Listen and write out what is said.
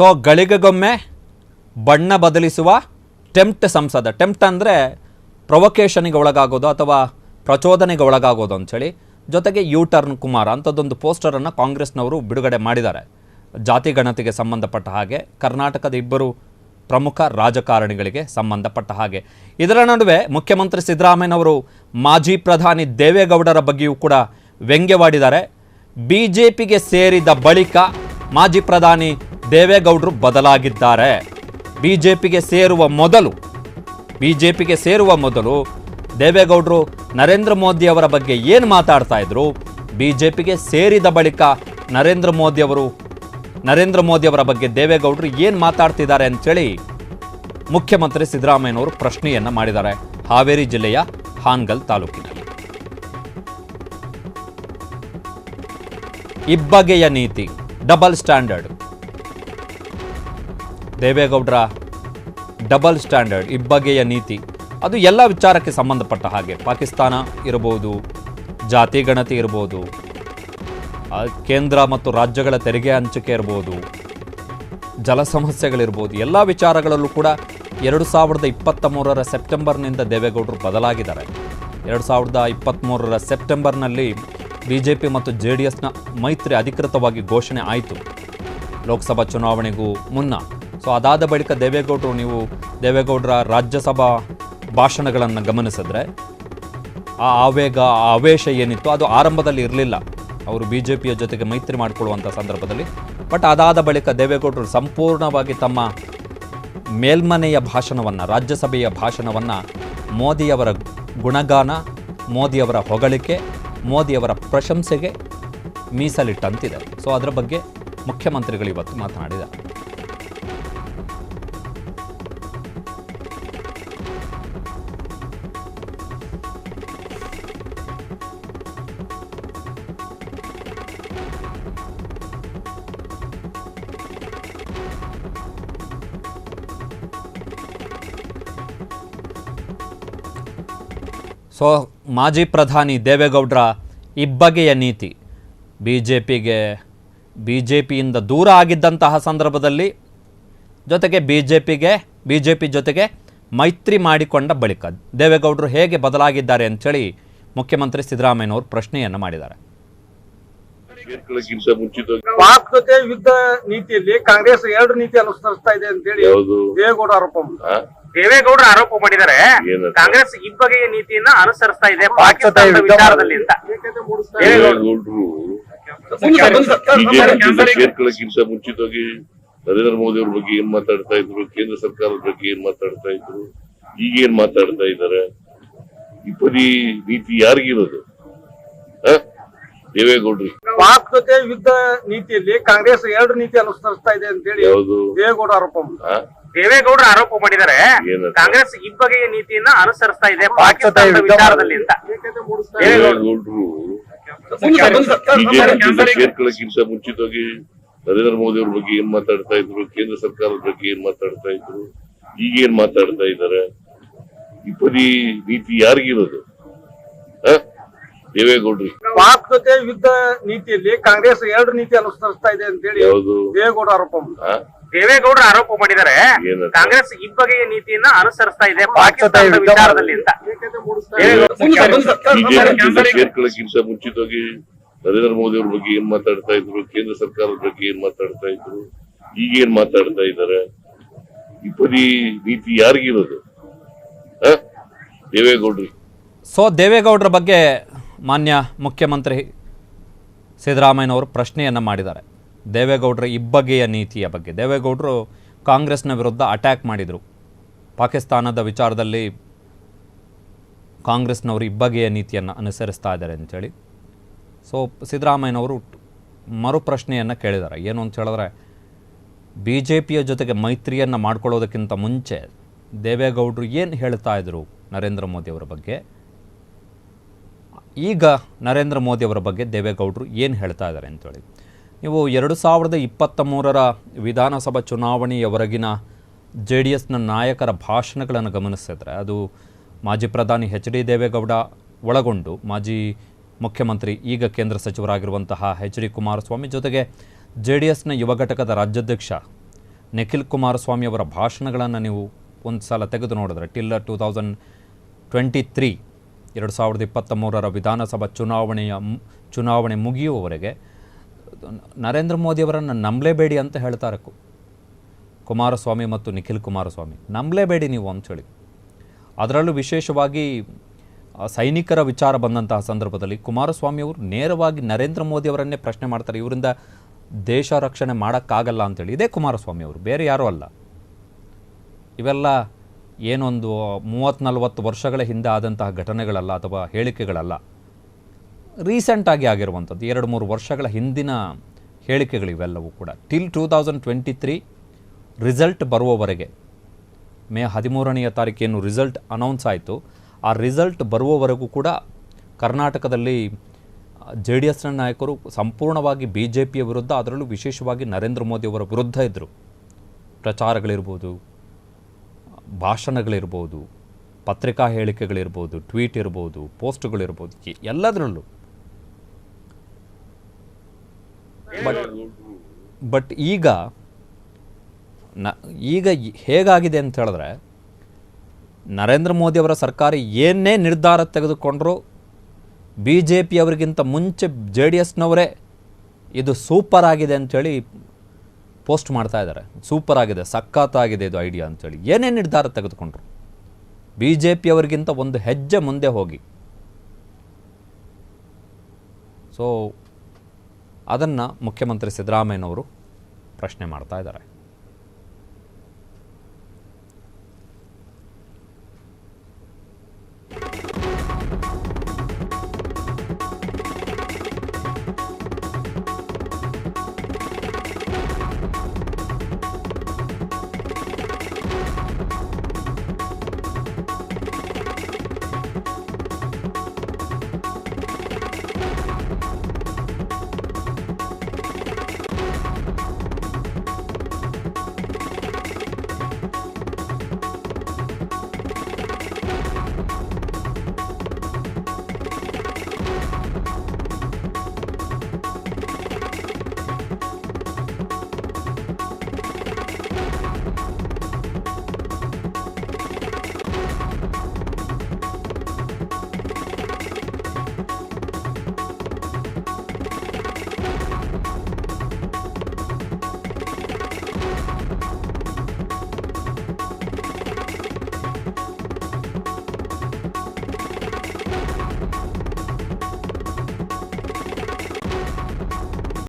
So ಗಳಿಗೆಗೊಮ್ಮೆ ಬಣ್ಣ ಬದಲಿಸುವ tempt ಸಂಸದ. ಟೆಂಪ್ಟ್ ಅಂದರೆ ಪ್ರೊವೊಕೇಷನಿಗೆ ಒಳಗಾಗೋದು ಅಥವಾ ಪ್ರಚೋದನೆಗೆ ಒಳಗಾಗೋದು ಅಂಥೇಳಿ. ಜೊತೆಗೆ ಯು ಟರ್ನ್ ಕುಮಾರ ಅಂಥದ್ದೊಂದು ಪೋಸ್ಟರನ್ನು ಕಾಂಗ್ರೆಸ್ನವರು ಬಿಡುಗಡೆ ಮಾಡಿದ್ದಾರೆ. ಜಾತಿ ಗಣತಿಗೆ ಸಂಬಂಧಪಟ್ಟ ಹಾಗೆ, ಕರ್ನಾಟಕದ ಇಬ್ಬರು ಪ್ರಮುಖ ರಾಜಕಾರಣಿಗಳಿಗೆ ಸಂಬಂಧಪಟ್ಟ ಹಾಗೆ. ಇದರ ನಡುವೆ ಮುಖ್ಯಮಂತ್ರಿ ಸಿದ್ದರಾಮಯ್ಯನವರು ಮಾಜಿ ಪ್ರಧಾನಿ ದೇವೇಗೌಡರ ಬಗ್ಗೆಯೂ ಕೂಡ ವ್ಯಂಗ್ಯವಾಡಿದ್ದಾರೆ. ಬಿಜೆಪಿಗೆ ಸೇರಿದ ಬಳಿಕ ಮಾಜಿ ಪ್ರಧಾನಿ ದೇವೇಗೌಡರು ಬದಲಾಗಿದ್ದಾರೆ. ಬಿಜೆಪಿಗೆ ಸೇರುವ ಮೊದಲು ದೇವೇಗೌಡರು ನರೇಂದ್ರ ಮೋದಿ ಅವರ ಬಗ್ಗೆ ಏನು ಮಾತಾಡ್ತಾ ಇದ್ರು, ಬಿಜೆಪಿಗೆ ಸೇರಿದ ಬಳಿಕ ನರೇಂದ್ರ ಮೋದಿ ಅವರ ಬಗ್ಗೆ ದೇವೇಗೌಡರು ಏನು ಮಾತಾಡ್ತಿದ್ದಾರೆ ಅಂತೇಳಿ ಮುಖ್ಯಮಂತ್ರಿ ಸಿದ್ದರಾಮಯ್ಯನವರು ಪ್ರಶ್ನೆಯನ್ನ ಮಾಡಿದ್ದಾರೆ. ಹಾವೇರಿ ಜಿಲ್ಲೆಯ ಹಾನಗಲ್ ತಾಲೂಕಿನಲ್ಲಿ ಇಬ್ಬಗೆಯ ನೀತಿ, ಡಬಲ್ ಸ್ಟ್ಯಾಂಡರ್ಡ್. ದೇವೇಗೌಡರ ಡಬಲ್ ಸ್ಟ್ಯಾಂಡರ್ಡ್, ಇಬ್ಬಗೆಯ ನೀತಿ, ಅದು ಎಲ್ಲ ವಿಚಾರಕ್ಕೆ ಸಂಬಂಧಪಟ್ಟ ಹಾಗೆ. ಪಾಕಿಸ್ತಾನ ಇರಬಹುದು, ಜಾತಿ ಗಣತಿ ಇರಬಹುದು, ಕೇಂದ್ರ ಮತ್ತು ರಾಜ್ಯಗಳ ತೆರಿಗೆ ಹಂಚಿಕೆ ಇರಬಹುದು, ಜಲ ಸಮಸ್ಯೆಗಳಿರ್ಬೋದು, ಎಲ್ಲ ವಿಚಾರಗಳಲ್ಲೂ ಕೂಡ 2023 ಸೆಪ್ಟೆಂಬರ್ನಿಂದ ದೇವೇಗೌಡರು ಬದಲಾಗಿದ್ದಾರೆ. 2023 ಸೆಪ್ಟೆಂಬರ್ನಲ್ಲಿ ಬಿಜೆಪಿ ಮತ್ತು JDSನ ಮೈತ್ರಿ ಅಧಿಕೃತವಾಗಿ ಘೋಷಣೆ ಆಯಿತು ಲೋಕಸಭಾ ಚುನಾವಣೆಗೂ ಮುನ್ನ. ಸೊ ಅದಾದ ಬಳಿಕ ದೇವೇಗೌಡರ ರಾಜ್ಯಸಭಾ ಭಾಷಣಗಳನ್ನು ಗಮನಿಸಿದ್ರೆ ಆ ಆವೇಶ ಏನಿತ್ತು ಅದು ಆರಂಭದಲ್ಲಿ ಇರಲಿಲ್ಲ, ಅವರು BJPಯ ಜೊತೆಗೆ ಮೈತ್ರಿ ಮಾಡಿಕೊಳ್ಳುವಂಥ ಸಂದರ್ಭದಲ್ಲಿ. ಬಟ್ ಅದಾದ ಬಳಿಕ ದೇವೇಗೌಡರು ಸಂಪೂರ್ಣವಾಗಿ ತಮ್ಮ ಮೇಲ್ಮನೆಯ ಭಾಷಣವನ್ನು, ರಾಜ್ಯಸಭೆಯ ಭಾಷಣವನ್ನು ಮೋದಿಯವರ ಗುಣಗಾನ, ಮೋದಿಯವರ ಹೊಗಳಿಕೆ, ಮೋದಿಯವರ ಪ್ರಶಂಸೆಗೆ ಮೀಸಲಿಟ್ಟಂತಿದೆ. ಸೊ ಅದರ ಬಗ್ಗೆ ಮುಖ್ಯಮಂತ್ರಿಗಳು ಇವತ್ತು ಮಾತನಾಡಿದ್ದಾರೆ. ಸೊ ಮಾಜಿ ಪ್ರಧಾನಿ ದೇವೇಗೌಡರ ಇಬ್ಬಗೆಯ ನೀತಿ, ಬಿಜೆಪಿಯಿಂದ ದೂರ ಆಗಿದ್ದಂತಹ ಸಂದರ್ಭದಲ್ಲಿ, ಜೊತೆಗೆ ಬಿಜೆಪಿ ಜೊತೆಗೆ ಮೈತ್ರಿ ಮಾಡಿಕೊಂಡ ಬಳಿಕ ದೇವೇಗೌಡರು ಹೇಗೆ ಬದಲಾಗಿದ್ದಾರೆ ಅಂಥೇಳಿ ಮುಖ್ಯಮಂತ್ರಿ ಸಿದ್ದರಾಮಯ್ಯನವರು ಪ್ರಶ್ನೆಯನ್ನು ಮಾಡಿದ್ದಾರೆ. ಪಾಕ್ ಜೊತೆ ಯುದ್ಧ ನೀತಿಯಲ್ಲಿ ಕಾಂಗ್ರೆಸ್ 2 ನೀತಿ ಅನುಸರಿಸ್ತಾ ಇದೆ ಅಂತ ಹೇಳಿ ದೇವೇಗೌಡರು ಆರೋಪ ಮಾಡಿದ್ದಾರೆ. ಕಾಂಗ್ರೆಸ್ ಇಬ್ಬಗೆಯ ನೀತಿಯನ್ನ ಅನುಸರಿಸ್ತಾ ಇದೆ ಪಾಕಿಸ್ತಾನದ ವಿಚಾರದಲ್ಲಿ ಅಂತ. ಸೇರ್ಕೊಳ್ಳೋಕ್ಕಿಂತ ಮುಂಚಿತವಾಗಿ ನರೇಂದ್ರ ಮೋದಿ ಅವ್ರ ಬಗ್ಗೆ ಏನ್ ಮಾತಾಡ್ತಾ ಇದ್ರು, ಕೇಂದ್ರ ಸರ್ಕಾರದ ಬಗ್ಗೆ ಏನ್ ಮಾತಾಡ್ತಾ ಇದ್ರು, ಈಗೇನ್ ಮಾತಾಡ್ತಾ ಇದ್ದಾರೆ, ಇಬ್ಬರಿ ನೀತಿ ಯಾರಿಗಿರೋದು? ದೇವೇಗೌಡರು ಪಾಕ್ ಜೊತೆ ಯುದ್ಧ ನೀತಿಯಲ್ಲಿ ಕಾಂಗ್ರೆಸ್ 2 ನೀತಿ ಅನುಸರಿಸ್ತಾ ಇದೆ ಅಂತ ಹೇಳಿ ದೇವೇಗೌಡರು ಆರೋಪ ಮಾಡಿದ್ದಾರೆ. ಕಾಂಗ್ರೆಸ್ ಇಬ್ಬಗೆಯ ನೀತಿಯನ್ನ ಅನುಸರಿಸ್ತಾ ಇದೆ ಪಾಕಿಸ್ತಾನದ ವಿಚಾರದಲ್ಲಿ ಅಂತ. ದೇವೇಗೌಡರು ಸೇರ್ಕೊಳ್ಳೋಕ್ಕಿಂತ ಮುಂಚಿತವಾಗಿ ನರೇಂದ್ರ ಮೋದಿ ಅವ್ರ ಬಗ್ಗೆ ಏನ್ ಮಾತಾಡ್ತಾ ಇದ್ರು, ಕೇಂದ್ರ ಸರ್ಕಾರದ ಬಗ್ಗೆ ಏನ್ ಮಾತಾಡ್ತಾ ಇದ್ರು, ಈಗೇನ್ ಮಾತಾಡ್ತಾ ಇದ್ದಾರೆ, ಇಬ್ಬರಿ ನೀತಿ ಯಾರಿಗಿರೋದು? ದೇವೇಗೌಡರು ಪಾಕ್ ಜೊತೆ ಯುದ್ಧ ನೀತಿಯಲ್ಲಿ ಕಾಂಗ್ರೆಸ್ 2 ನೀತಿ ಅನುಸರಿಸ್ತಾ ಇದೆ ಅಂತ ಹೇಳಿ ದೇವೇಗೌಡರು ಆರೋಪ ಮಾಡಿದ್ದಾರೆ. ಕಾಂಗ್ರೆಸ್ ಇಬ್ಬಗೆಯ ನೀತಿಯನ್ನ ಅನುಸರಿಸ್ತಾ ಇದೆ ಪಾಕಿಸ್ತಾನದ ವಿಚಾರದಲ್ಲಿ ಅಂತ. ಸೇರ್ಕೊಳ್ಳೋಕ್ಕಿಂತ ಮುಂಚಿತವಾಗಿ ನರೇಂದ್ರ ಮೋದಿ ಅವ್ರ ಬಗ್ಗೆ ಏನ್ ಮಾತಾಡ್ತಾ ಇದ್ರು, ಕೇಂದ್ರ ಸರ್ಕಾರದ ಬಗ್ಗೆ ಏನ್ ಮಾತಾಡ್ತಾ ಇದ್ರು, ಈಗೇನ್ ಮಾತಾಡ್ತಾ ಇದ್ದಾರೆ, ಇಬ್ಬರಿ ನೀತಿ ಯಾರಿಗಿರೋದು? ದೇವೇಗೌಡರು. ಸೊ ದೇವೇಗೌಡರ ಬಗ್ಗೆ ಮಾನ್ಯ ಮುಖ್ಯಮಂತ್ರಿ ಸಿದ್ದರಾಮಯ್ಯನವರು ಪ್ರಶ್ನೆಯನ್ನು ಮಾಡಿದ್ದಾರೆ. ದೇವೇಗೌಡರ ಇಬ್ಬಗೆಯ ನೀತಿಯ ಬಗ್ಗೆ. ದೇವೇಗೌಡರು ಕಾಂಗ್ರೆಸ್ನ ವಿರುದ್ಧ ಅಟ್ಯಾಕ್ ಮಾಡಿದರು. ಪಾಕಿಸ್ತಾನದ ವಿಚಾರದಲ್ಲಿ ಕಾಂಗ್ರೆಸ್ನವರು ಇಬ್ಬಗೆಯ ನೀತಿಯನ್ನು ಅನುಸರಿಸ್ತಾ ಇದ್ದಾರೆ ಅಂಥೇಳಿ. ಸೊ ಸಿದ್ದರಾಮಯ್ಯನವರು ಮರುಪ್ರಶ್ನೆಯನ್ನು ಕೇಳಿದ್ದಾರೆ. ಏನು ಅಂತ ಹೇಳಿದ್ರೆ, BJPಯ ಜೊತೆಗೆ ಮೈತ್ರಿಯನ್ನು ಮಾಡ್ಕೊಳ್ಳೋದಕ್ಕಿಂತ ಮುಂಚೆ ದೇವೇಗೌಡರು ಏನು ಹೇಳ್ತಾ ಇದ್ರು ನರೇಂದ್ರ ಮೋದಿಯವರ ಬಗ್ಗೆ, ಈಗ ನರೇಂದ್ರ ಮೋದಿಯವರ ಬಗ್ಗೆ ದೇವೇಗೌಡರು ಏನು ಹೇಳ್ತಾ ಇದ್ದಾರೆ ಅಂತೇಳಿ. ನೀವು 2023 ವಿಧಾನಸಭಾ ಚುನಾವಣೆಯವರೆಗಿನ JDSನ ನಾಯಕರ ಭಾಷಣಗಳನ್ನು ಗಮನಿಸಿದ್ರೆ, ಅದು ಮಾಜಿ ಪ್ರಧಾನಿ HD ದೇವೇಗೌಡ ಒಳಗೊಂಡು ಮಾಜಿ ಮುಖ್ಯಮಂತ್ರಿ ಈಗ ಕೇಂದ್ರ ಸಚಿವರಾಗಿರುವಂತಹ HD ಕುಮಾರಸ್ವಾಮಿ, ಜೊತೆಗೆ JDSನ ಯುವ ಘಟಕದ ರಾಜ್ಯಾಧ್ಯಕ್ಷ ನಿಖಿಲ್ ಕುಮಾರಸ್ವಾಮಿ ಅವರ ಭಾಷಣಗಳನ್ನು ನೀವು ಒಂದು ಸಲ ತೆಗೆದು ನೋಡಿದ್ರೆ ಟಿಲ್ 2023 2023 ವಿಧಾನಸಭಾ ಚುನಾವಣೆ ಮುಗಿಯುವವರೆಗೆ ನರೇಂದ್ರ ಮೋದಿಯವರನ್ನು ನಂಬಲೇಬೇಡಿ ಅಂತ ಹೇಳ್ತಾರೆ ಕುಮಾರಸ್ವಾಮಿ ಮತ್ತು ನಿಖಿಲ್ ಕುಮಾರಸ್ವಾಮಿ. ನಂಬಲೇಬೇಡಿ ನೀವು ಅಂಥೇಳಿ. ಅದರಲ್ಲೂ ವಿಶೇಷವಾಗಿ ಸೈನಿಕರ ವಿಚಾರ ಬಂದಂತಹ ಸಂದರ್ಭದಲ್ಲಿ ಕುಮಾರಸ್ವಾಮಿ ಅವರು ನೇರವಾಗಿ ನರೇಂದ್ರ ಮೋದಿಯವರನ್ನೇ ಪ್ರಶ್ನೆ ಮಾಡ್ತಾರೆ, ಇವರಿಂದ ದೇಶ ರಕ್ಷಣೆ ಮಾಡೋಕ್ಕಾಗಲ್ಲ ಅಂತೇಳಿ. ಇದೇ ಕುಮಾರಸ್ವಾಮಿ ಅವರು, ಬೇರೆ ಯಾರೂ ಅಲ್ಲ. ಇವೆಲ್ಲ ಏನೊಂದು 30-40 ವರ್ಷಗಳ ಹಿಂದೆ ಆದಂತಹ ಘಟನೆಗಳಲ್ಲ ಅಥವಾ ಹೇಳಿಕೆಗಳಲ್ಲ, ರೀಸೆಂಟಾಗಿ ಆಗಿರುವಂಥದ್ದು 2-3 ವರ್ಷಗಳ ಹಿಂದಿನ ಹೇಳಿಕೆಗಳು ಇವೆಲ್ಲವೂ ಕೂಡ. ಟಿಲ್ 2023 ರಿಸಲ್ಟ್ ಬರುವವರೆಗೆ, ಮೇ 13ನೇ ತಾರೀಕೇನು ರಿಸಲ್ಟ್ ಅನೌನ್ಸ್ ಆಯಿತು, ಆ ರಿಸಲ್ಟ್ ಬರುವವರೆಗೂ ಕೂಡ ಕರ್ನಾಟಕದಲ್ಲಿ JDSನ ನಾಯಕರು ಸಂಪೂರ್ಣವಾಗಿ BJPಯ ವಿರುದ್ಧ, ಅದರಲ್ಲೂ ವಿಶೇಷವಾಗಿ ನರೇಂದ್ರ ಮೋದಿಯವರ ವಿರುದ್ಧ ಇದ್ದರು. ಪ್ರಚಾರಗಳಿರ್ಬೋದು, ಭಾಷಣಗಳಿರ್ಬೋದು, ಪತ್ರಿಕಾ ಹೇಳಿಕೆಗಳಿರ್ಬೋದು, ಟ್ವೀಟ್ ಇರ್ಬೋದು, ಪೋಸ್ಟ್ಗಳಿರ್ಬೋದು, ಎಲ್ಲದರಲ್ಲೂ. ಬಟ್ ಈಗ ಹೇಗಾಗಿದೆ ಅಂತ ಹೇಳಿದ್ರೆ, ನರೇಂದ್ರ ಮೋದಿಯವರ ಸರ್ಕಾರ ಏನೇ ನಿರ್ಧಾರ ತೆಗೆದುಕೊಂಡ್ರೂ BJPಯವರಿಗಿಂತ ಮುಂಚೆ JDSನವರೇ ಇದು ಸೂಪರ್ ಆಗಿದೆ ಅಂಥೇಳಿ ಪೋಸ್ಟ್ ಮಾಡ್ತಾ ಇದ್ದಾರೆ. ಸೂಪರ್ ಆಗಿದೆ, ಸಖತ್ತಾಗಿದೆ ಇದು ಐಡಿಯಾ ಅಂಥೇಳಿ. ಏನೇ ನಿರ್ಧಾರ ತೆಗೆದುಕೊಂಡ್ರು BJPಯವರಿಗಿಂತ ಒಂದು ಹೆಜ್ಜೆ ಮುಂದೆ ಹೋಗಿ. ಸೊ ಅದನ್ನು ಮುಖ್ಯಮಂತ್ರಿ ಸಿದ್ದರಾಮಯ್ಯನವರು ಪ್ರಶ್ನೆ ಮಾಡ್ತಾ ಇದ್ದಾರೆ.